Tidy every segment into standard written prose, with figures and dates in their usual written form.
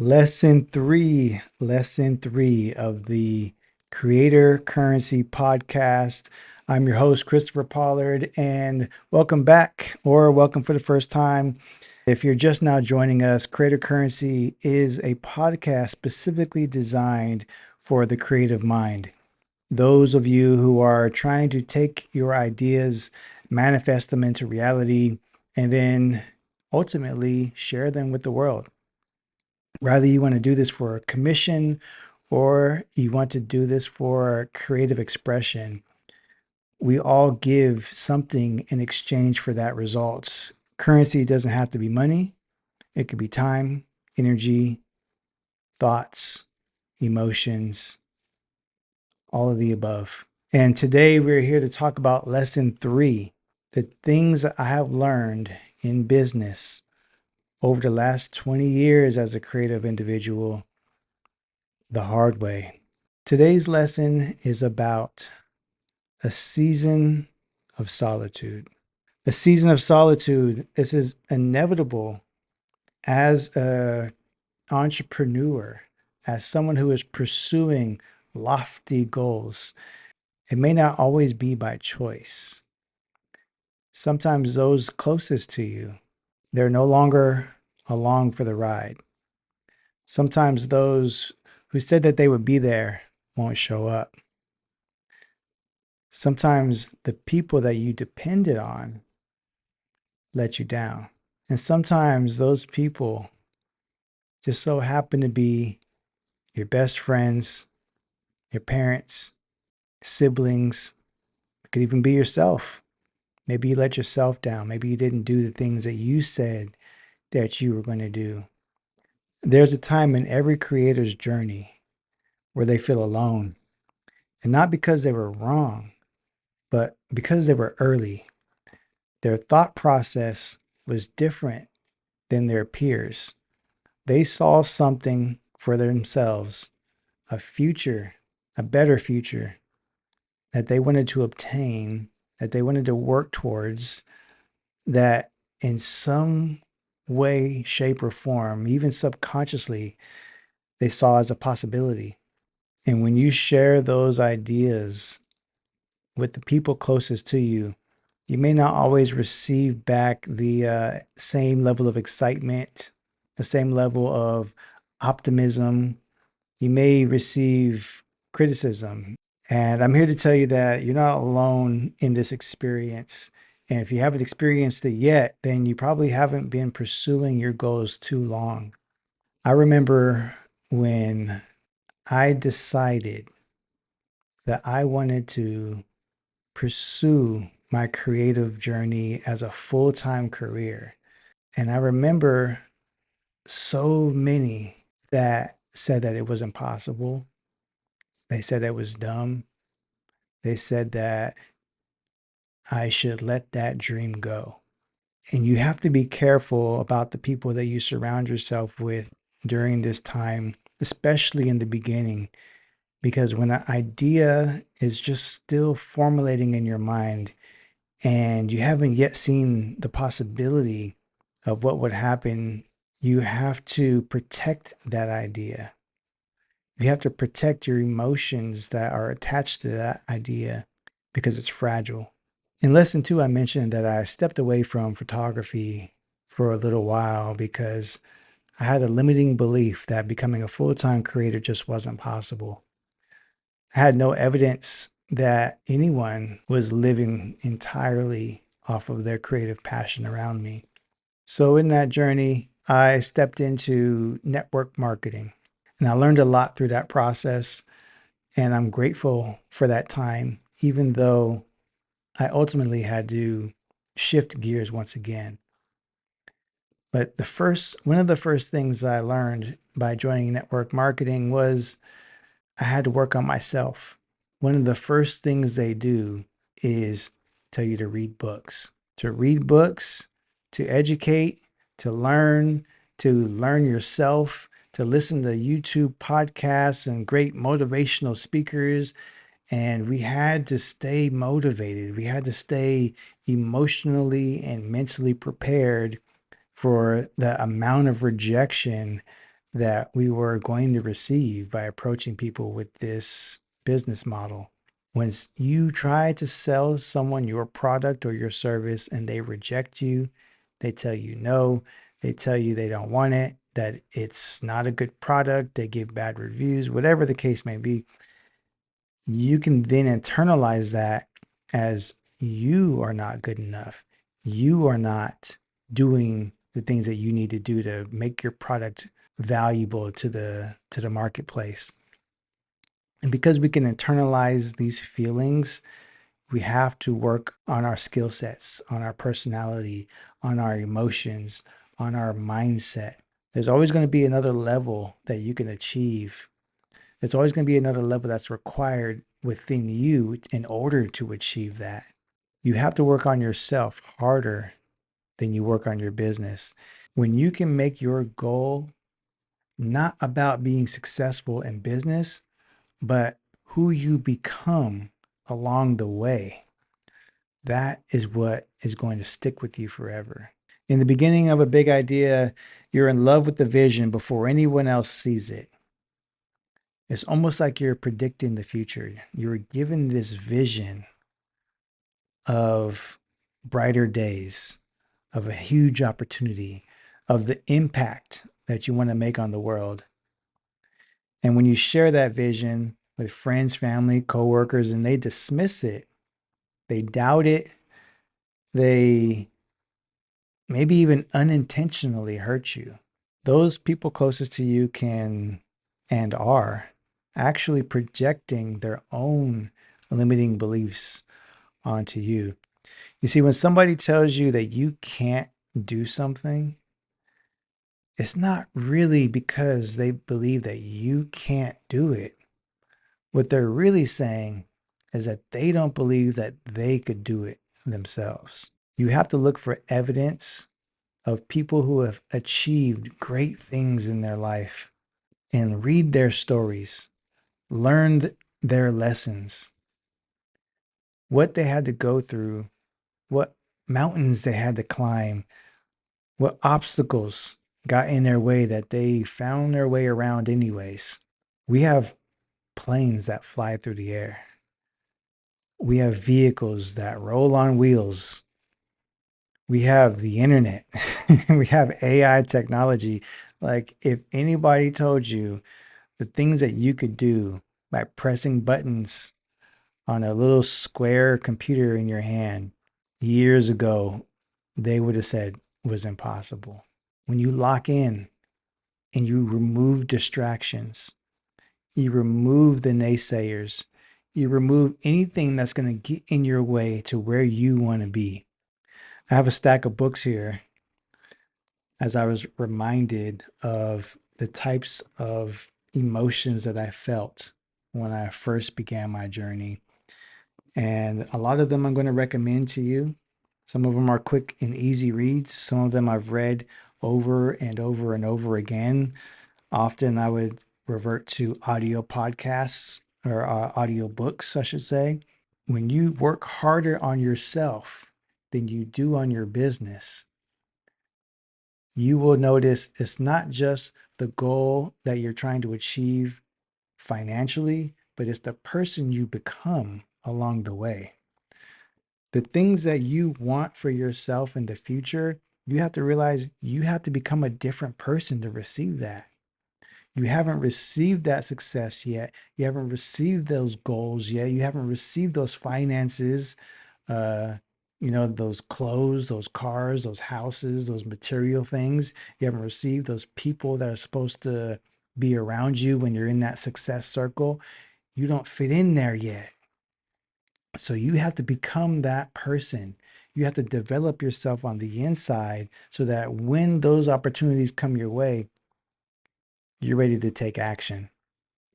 Lesson three of the Creator Currency Podcast. I'm your host, Christopher Pollard, and welcome back or welcome for the first time. If you're just now joining us, Creator Currency is a podcast specifically designed for the creative mind. Those of you who are trying to take your ideas, manifest them into reality, and then ultimately share them with the world. Rather, you want to do this for a commission or you want to do this for creative expression. We all give something in exchange for that result. Currency doesn't have to be money, it could be time, energy, thoughts, emotions, all of the above. And today we're here to talk about lesson three, the things that I have learned in business over the last 20 years as a creative individual the hard way. Today's lesson is about a season of solitude. A season of solitude, this is inevitable as an entrepreneur, as someone who is pursuing lofty goals. It may not always be by choice. Sometimes those closest to you, they're no longer along for the ride. Sometimes those who said that they would be there won't show up. Sometimes the people that you depended on let you down. And sometimes those people just so happen to be your best friends, your parents, siblings. It could even be yourself. Maybe you let yourself down. Maybe you didn't do the things that you said that you were going to do. There's a time in every creator's journey where they feel alone. And not because they were wrong, but because they were early. Their thought process was different than their peers. They saw something for themselves, a future, a better future that they wanted to obtain, that they wanted to work towards, that in some way, shape, or form, even subconsciously, they saw as a possibility. And when you share those ideas with the people closest to you, you may not always receive back the same level of excitement, the same level of optimism. You may receive criticism. And I'm here to tell you that you're not alone in this experience. And if you haven't experienced it yet, then you probably haven't been pursuing your goals too long. I remember when I decided that I wanted to pursue my creative journey as a full-time career. And I remember so many that said that it was impossible. They said it was dumb. They said that I should let that dream go. And you have to be careful about the people that you surround yourself with during this time, especially in the beginning, because when an idea is just still formulating in your mind and you haven't yet seen the possibility of what would happen, you have to protect that idea. You have to protect your emotions that are attached to that idea because it's fragile. In lesson two, I mentioned that I stepped away from photography for a little while because I had a limiting belief that becoming a full-time creator just wasn't possible. I had no evidence that anyone was living entirely off of their creative passion around me. So in that journey, I stepped into network marketing and I learned a lot through that process. And I'm grateful for that time, even though I ultimately had to shift gears once again. But one of the first things I learned by joining network marketing was I had to work on myself. One of the first things they do is tell you to read books, to educate, to learn yourself, to listen to YouTube podcasts and great motivational speakers. And we had to stay motivated. We had to stay emotionally and mentally prepared for the amount of rejection that we were going to receive by approaching people with this business model. When you try to sell someone your product or your service and they reject you, they tell you no, they tell you they don't want it, that it's not a good product, they give bad reviews, whatever the case may be, you can then internalize that as you are not good enough. You are not doing the things that you need to do to make your product valuable to the marketplace. And because we can internalize these feelings, we have to work on our skill sets, on our personality, on our emotions, on our mindset. There's always going to be another level that you can achieve. There's always going to be another level that's required within you in order to achieve that. You have to work on yourself harder than you work on your business. When you can make your goal not about being successful in business, but who you become along the way, that is what is going to stick with you forever. In the beginning of a big idea, you're in love with the vision before anyone else sees it. It's almost like you're predicting the future. You're given this vision of brighter days, of a huge opportunity, of the impact that you want to make on the world. And when you share that vision with friends, family, coworkers, and they dismiss it, they doubt it, they maybe even unintentionally hurt you. Those people closest to you can and are actually projecting their own limiting beliefs onto you. You see, when somebody tells you that you can't do something, it's not really because they believe that you can't do it. What they're really saying is that they don't believe that they could do it themselves. You have to look for evidence of people who have achieved great things in their life and read their stories, learned their lessons, what they had to go through, what mountains they had to climb, what obstacles got in their way that they found their way around anyways. We have planes that fly through the air. We have vehicles that roll on wheels. We have the internet. We have AI technology. Like, if anybody told you the things that you could do by pressing buttons on a little square computer in your hand years ago, they would have said was impossible. When you lock in and you remove distractions, you remove the naysayers, you remove anything that's going to get in your way to where you want to be. I have a stack of books here as I was reminded of the types of emotions that I felt when I first began my journey. And a lot of them I'm going to recommend to you. Some of them are quick and easy reads. Some of them I've read over and over and over again. Often I would revert to audio podcasts or audio books, I should say. When you work harder on yourself than you do on your business, you will notice it's not just the goal that you're trying to achieve financially, but it's the person you become along the way. The things that you want for yourself in the future, you have to realize you have to become a different person to receive that. You haven't received that success yet. You haven't received those goals yet. You haven't received those finances, uh, those clothes, those cars, those houses, those material things. You haven't received those people that are supposed to be around you when you're in that success circle. You don't fit in there yet. So you have to become that person. You have to develop yourself on the inside so that when those opportunities come your way, you're ready to take action.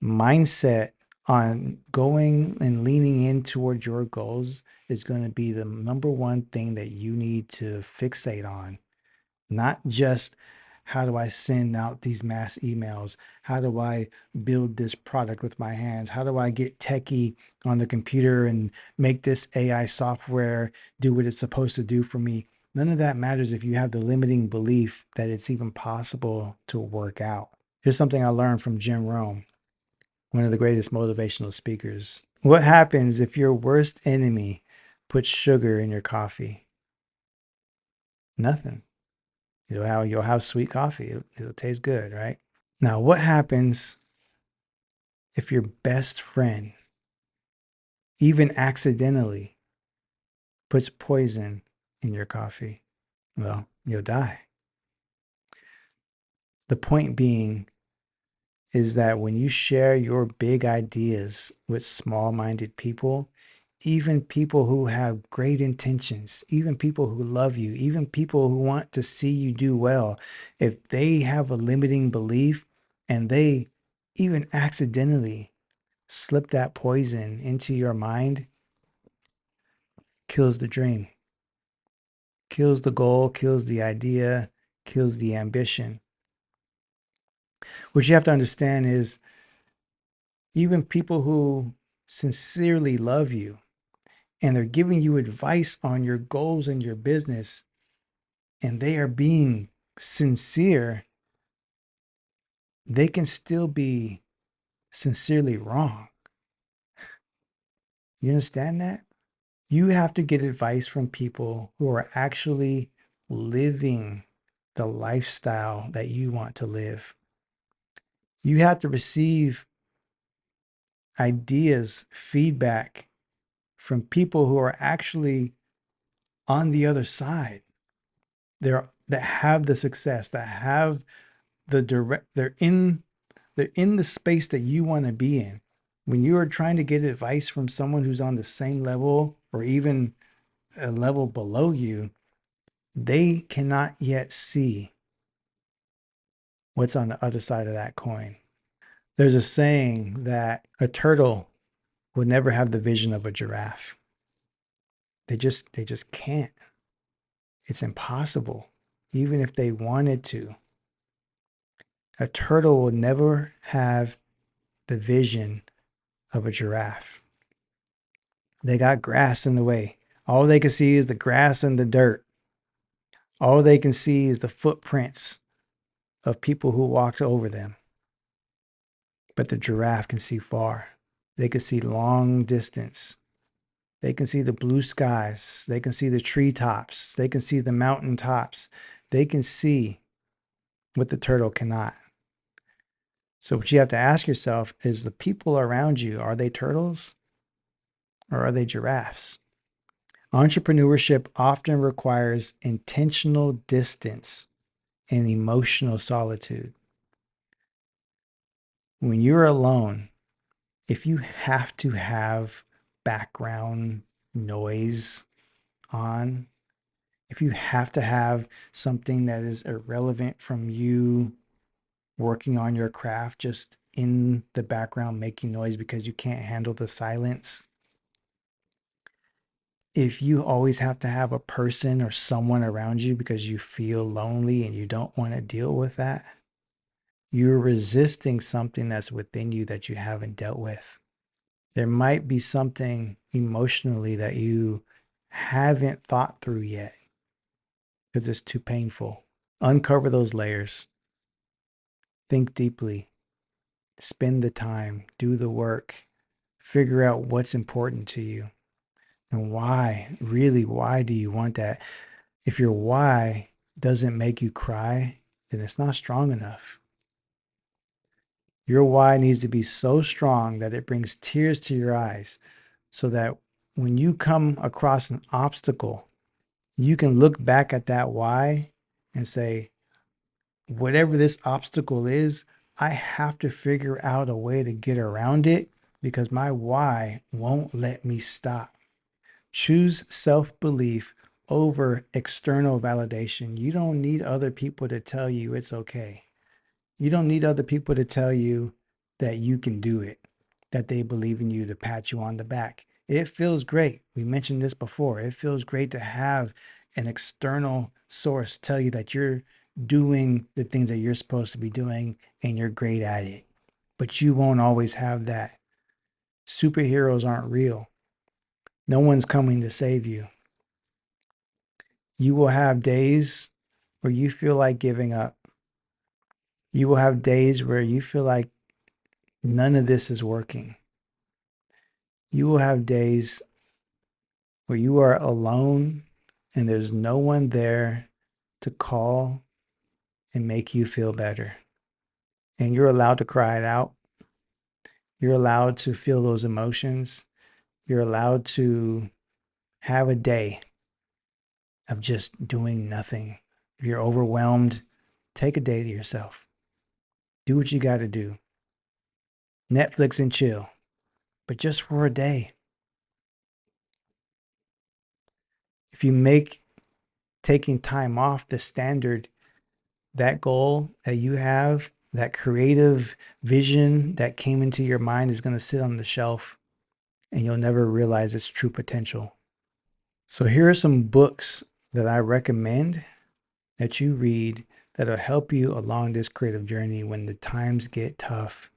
Mindset on going and leaning in towards your goals is going to be the number one thing that you need to fixate on. Not just how do I send out these mass emails? How do I build this product with my hands? How do I get techie on the computer and make this AI software do what it's supposed to do for me? None of that matters if you have the limiting belief that it's even possible to work out. Here's something I learned from Jim Rohn, one of the greatest motivational speakers. What happens if your worst enemy puts sugar in your coffee? Nothing. You'll have sweet coffee. It'll taste good, right? Now, what happens if your best friend, even accidentally, puts poison in your coffee? Well, you'll die. The point being is that when you share your big ideas with small minded people, even people who have great intentions, even people who love you, even people who want to see you do well, if they have a limiting belief and they even accidentally slip that poison into your mind, kills the dream, kills the goal, kills the idea, kills the ambition. What you have to understand is even people who sincerely love you and they're giving you advice on your goals and your business, and they are being sincere, they can still be sincerely wrong. You understand that? You have to get advice from people who are actually living the lifestyle that you want to live. You have to receive ideas, feedback from people who are actually on the other side. That have the success, that have the direct, they're in the space that you want to be in. When you are trying to get advice from someone who's on the same level or even a level below you, they cannot yet see what's on the other side of that coin. There's a saying that a turtle would never have the vision of a giraffe. They just can't. It's impossible. Even if they wanted to. A turtle will never have the vision of a giraffe. They got grass in the way. All they can see is the grass and the dirt. All they can see is the footprints of people who walked over them. But the giraffe can see far. They can see long distance. They can see the blue skies. They can see the treetops. They can see the mountain tops. They can see what the turtle cannot. So what you have to ask yourself is the people around you, are they turtles or are they giraffes? Entrepreneurship often requires intentional distance and emotional solitude. When you're alone, if you have to have background noise on, if you have to have something that is irrelevant from you working on your craft just in the background making noise because you can't handle the silence, if you always have to have a person or someone around you because you feel lonely and you don't want to deal with that, you're resisting something that's within you that you haven't dealt with. There might be something emotionally that you haven't thought through yet because it's too painful. Uncover those layers. Think deeply. Spend the time. Do the work. Figure out what's important to you and why. Really, why do you want that? If your why doesn't make you cry, then it's not strong enough. Your why needs to be so strong that it brings tears to your eyes so that when you come across an obstacle, you can look back at that why and say, whatever this obstacle is, I have to figure out a way to get around it because my why won't let me stop. Choose self belief over external validation. You don't need other people to tell you it's okay. You don't need other people to tell you that you can do it, that they believe in you to pat you on the back. It feels great. We mentioned this before. It feels great to have an external source tell you that you're doing the things that you're supposed to be doing and you're great at it. But you won't always have that. Superheroes aren't real. No one's coming to save you. You will have days where you feel like giving up. You will have days where you feel like none of this is working. You will have days where you are alone and there's no one there to call and make you feel better. And you're allowed to cry it out. You're allowed to feel those emotions. You're allowed to have a day of just doing nothing. If you're overwhelmed, take a day to yourself. Do what you got to do. Netflix and chill, but just for a day. If you make taking time off the standard, that goal that you have, that creative vision that came into your mind is going to sit on the shelf and you'll never realize its true potential. So, here are some books that I recommend that you read that'll help you along this creative journey when the times get tough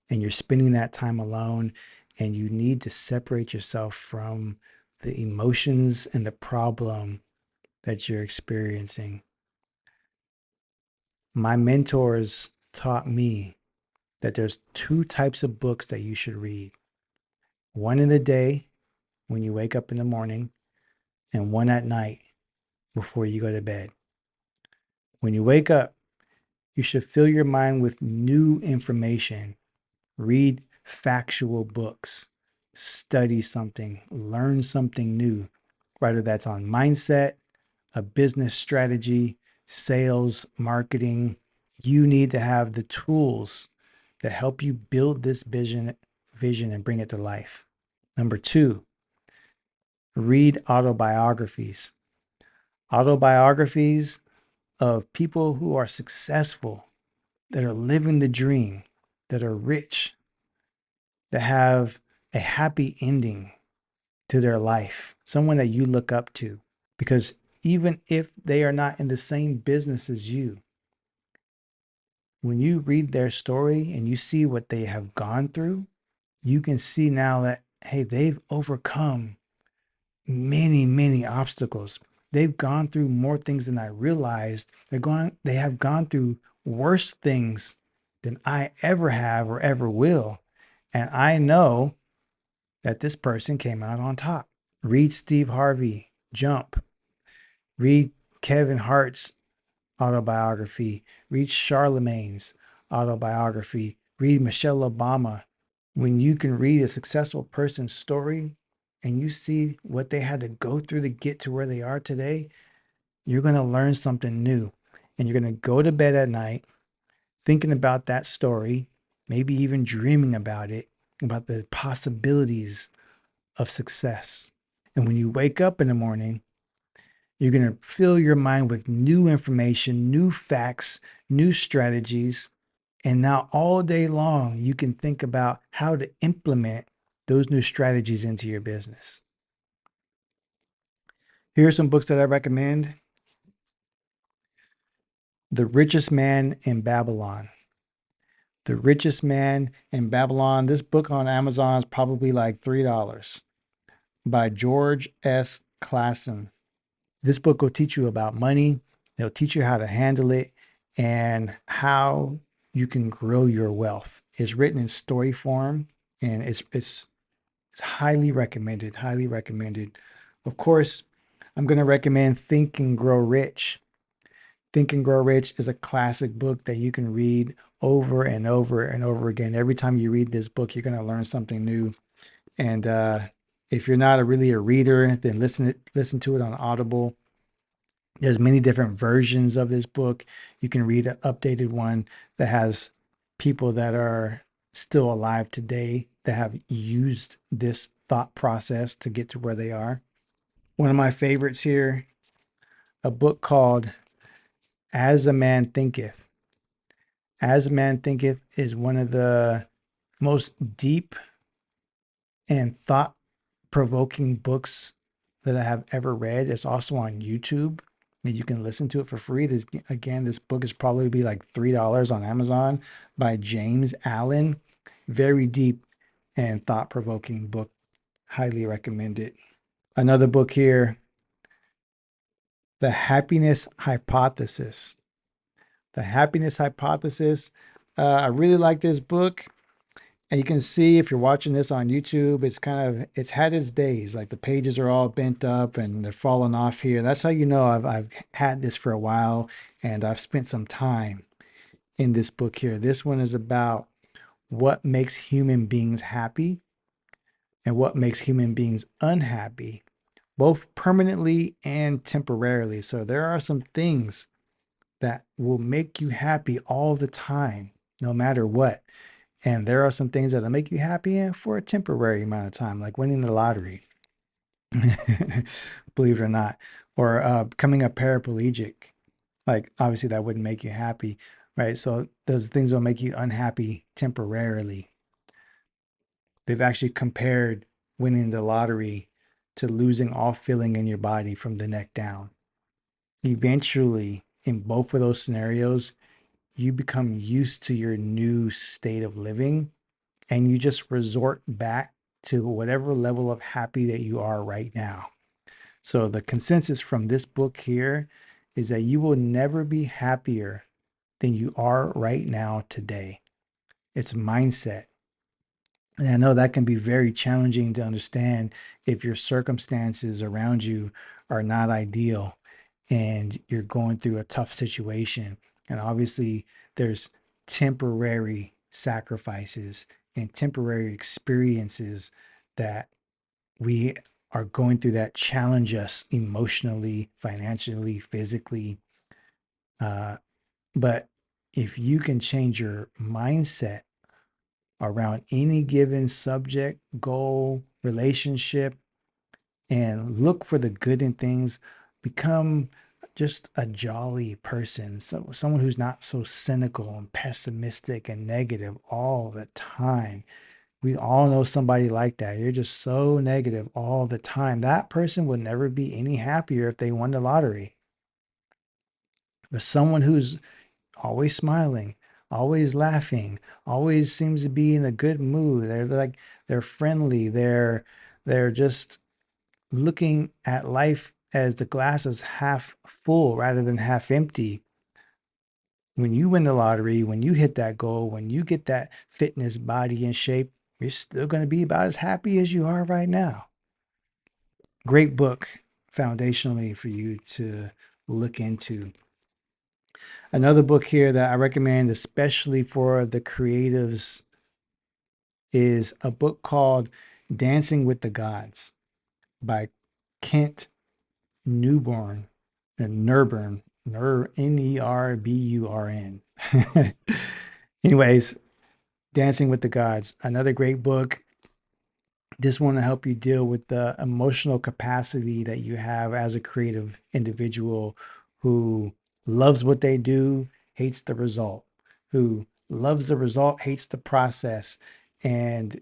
and you're spending that time alone and you need to separate yourself from the emotions and the problem that you're experiencing. My mentors taught me that there's two types of books that you should read. One in the day when you wake up in the morning, and one at night before you go to bed. When you wake up, you should fill your mind with new information. Read factual books, study something, learn something new, whether that's on mindset, a business strategy, sales, marketing. You need to have the tools that help you build this vision and bring it to life. Number two, read autobiographies. Autobiographies of people who are successful, that are living the dream, that are rich, that have a happy ending to their life, someone that you look up to. Because even if they are not in the same business as you, when you read their story and you see what they have gone through, you can see now that, hey, they've overcome many, many obstacles. They've gone through more things than I realized. They have gone through worse things than I ever have or ever will. And I know that this person came out on top. Read Steve Harvey, Jump. Read Kevin Hart's autobiography. Read Charlemagne's autobiography. Read Michelle Obama. When you can read a successful person's story and you see what they had to go through to get to where they are today, you're going to learn something new. And you're going to go to bed at night thinking about that story, maybe even dreaming about it, about the possibilities of success. And when you wake up in the morning, you're going to fill your mind with new information, new facts, new strategies. And now all day long, you can think about how to implement those new strategies into your business. Here are some books that I recommend. The Richest Man in Babylon. The Richest Man in Babylon. This book on Amazon is probably like $3 by George S. Clason. This book will teach you about money. It'll teach you how to handle it and how you can grow your wealth. It's written in story form and it's highly recommended, highly recommended. Of course, I'm going to recommend Think and Grow Rich. Think and Grow Rich is a classic book that you can read over and over and over again. Every time you read this book, you're going to learn something new. And if you're not really a reader, then listen to it on Audible. There's many different versions of this book. You can read an updated one that has people that are still alive today that have used this thought process to get to where they are. One of my favorites here, a book called As a Man Thinketh. As a Man Thinketh is one of the most deep and thought provoking books that I have ever read. It's also on YouTube. You can listen to it for free. This book is probably be like $3 on Amazon by James Allen. Very deep and thought-provoking book. Highly recommend it. Another book here, The Happiness Hypothesis. The Happiness Hypothesis. I really like this book. And you can see if you're watching this on YouTube, it's had its days. Like the pages are all bent up and they're falling off here. That's how you know I've had this for a while and I've spent some time in this book here. This one is about what makes human beings happy and what makes human beings unhappy, both permanently and temporarily. So there are some things that will make you happy all the time, no matter what. And there are some things that'll make you happy for a temporary amount of time, like winning the lottery, believe it or not, or becoming a paraplegic. Like, obviously, that wouldn't make you happy, right? So, those things will make you unhappy temporarily. They've actually compared winning the lottery to losing all feeling in your body from the neck down. Eventually, in both of those scenarios, you become used to your new state of living and you just resort back to whatever level of happy that you are right now. So the consensus from this book here is that you will never be happier than you are right now today. It's mindset. And I know that can be very challenging to understand if your circumstances around you are not ideal and you're going through a tough situation. And obviously, there's temporary sacrifices and temporary experiences that we are going through that challenge us emotionally, financially, physically. Uh, but if you can change your mindset around any given subject, goal, relationship, and look for the good in things, become just a jolly person, so someone who's not so cynical and pessimistic and negative all the time. We all know somebody like that. You're just so negative all the time. That person would never be any happier if they won the lottery. But someone who's always smiling, always laughing, always seems to be in a good mood. They're friendly. They're just looking at life as the glass is half full rather than half empty. When you win the lottery, when you hit that goal, when you get that fitness body in shape, you're still going to be about as happy as you are right now. Great book foundationally for you to look into. Another book here that I recommend, especially for the creatives, is a book called Dancing with the Gods by Kent Newburn, Nurburn, Nerburn. Anyways, Dancing with the Gods, another great book. This one to help you deal with the emotional capacity that you have as a creative individual who loves what they do, hates the result, who loves the result, hates the process, and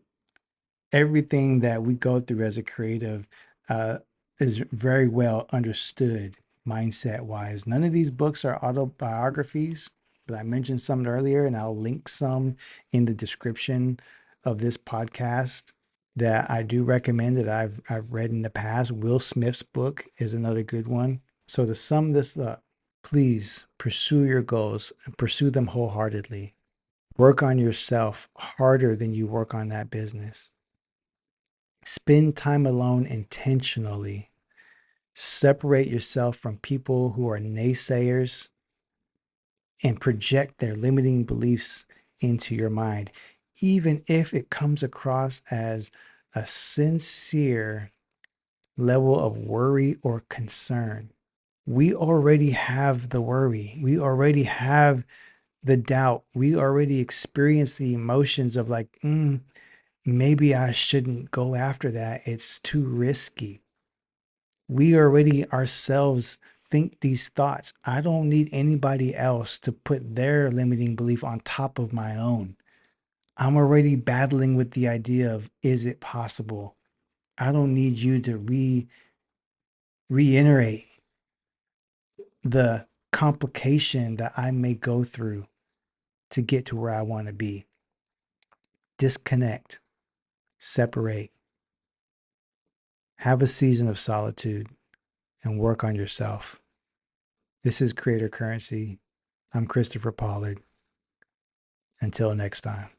everything that we go through as a creative uh, is very well understood mindset wise. None of these books are autobiographies, but I mentioned some earlier, and I'll link some in the description of this podcast that I do recommend that I've read in the past. Will Smith's book is another good one. So to sum this up, please pursue your goals and pursue them wholeheartedly. Work on yourself harder than you work on that business. Spend time alone intentionally. Separate yourself from people who are naysayers and project their limiting beliefs into your mind, even if it comes across as a sincere level of worry or concern. We already have the worry. We already have the doubt. We already experience the emotions of like, maybe I shouldn't go after that. It's too risky. We already ourselves think these thoughts. I don't need anybody else to put their limiting belief on top of my own. I'm already battling with the idea of, is it possible? I don't need you to reiterate the complication that I may go through to get to where I want to be. Disconnect, separate, have a season of solitude, and work on yourself. This is Creator Currency. I'm Christopher Pollard. Until next time.